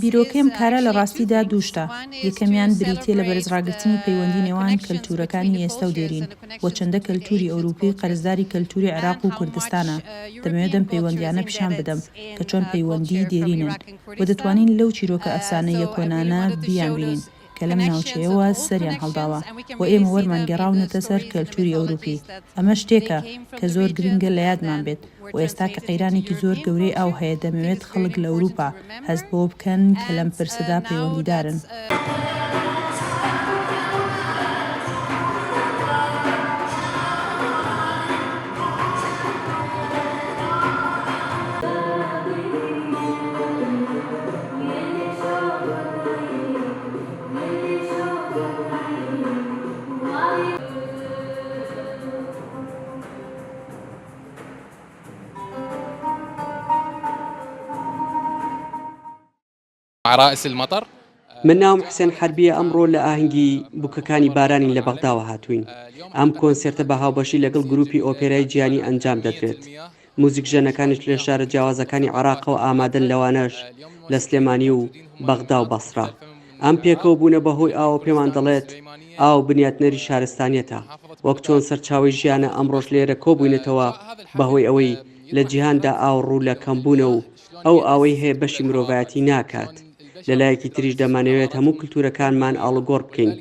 بیرۆکەم کارە لە ڕاستیدا دووشتە. یەکەمیان بریتیە لە بەرزڕاگرتنی پەیوەندی نێوان کەلتورەکانی ئێستا و دێرین و چەندە کەلتوری ئەوروپی قەرزداری کەلتوری عێراق و کوردستانە. دەمەوێت ئەم پەیوەندیانە پیشان بدەم کە چۆن پەیوەندی دێرینن و دەتوانین لەو چیرۆکە ئەفسانەیە کۆنانە بیان بینین کە لەم ناوچەیەوە سەریان هەڵداوە و ئێمە وەرمان گەڕاونەتە سەر کەلتوری ئەوروپی. ئەمە شتێکە کە زۆر گرنگە لە یادمان بێت و ئێستا کە قەیرانێکی زۆر گەورەی ئاو هەیە دەمەوێت خەڵک لە ئەوروپا هەست بۆ بکەن کە لەم پرسەدا پەیوەندیدارن. عرائس المطر من ناوم حسێن حەربیە ئەمڕۆ لە ئاهەنگی بووکەکانی بارانی لە بەغداوە هاتوین. ئەم کۆنسێرتە بە هاوبەشی لەگەڵ گروپی ئۆپێرای گیانی ئەنجام دەدرێت. موزیک ژەنەکانش لە شارە جیاوازەکانی عێراقەوە ئامادەن لەوانەش لە سلێمانی و بەغدا و بەسرا. ئەم پێکەوە بوونە بەهۆی ئاوە پێمان دەڵێت ئاو بنیاتنەری شارستانیەتە وەک چۆن سەرچاوی ژیانە ئەمڕۆژ لێرە کۆبووینەتەوە بەهۆی ئەوەی لە جیهاندا ئاو ڕوو لە کەمبوونە و ئەو ئاوەی هەیە بەشی مرۆڤایەتی ناکات. لەلایەکی تریش دەمانەوێت هەموو کللتورەکانمان ئاڵوگۆڕ بکەین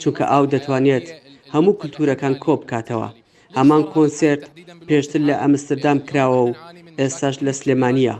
چونکە ئاو دەتوانێت هەموو کللتورەکان کۆ بکاتەوە. هەمان کۆنسێرت پێشتر لە ئەمستردام کراوە و ئێستاش لە سلێمانیە.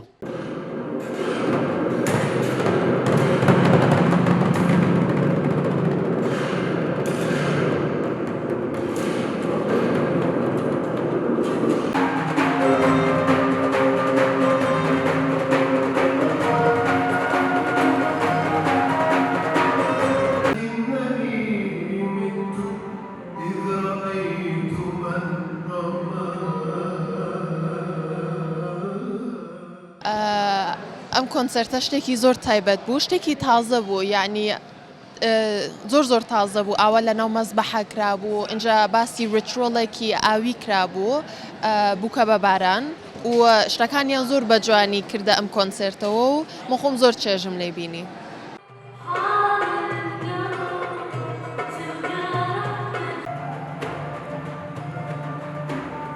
ئەم کۆنسەرتە شتێکی زۆر تایبەت بوو، شتێکی تازە بوو، یعنی زۆر تازە بوو. ئاوا لە ناو مەزبەحە کرابوو، اینجا باسی ریچوەڵێکی ئاوی کرابوو بووکە بە باران و شتەکانیان زۆر بە جوانی کردە ئەم کۆنسەرتەوە و مەخۆم زۆر چێژم لێ بینی.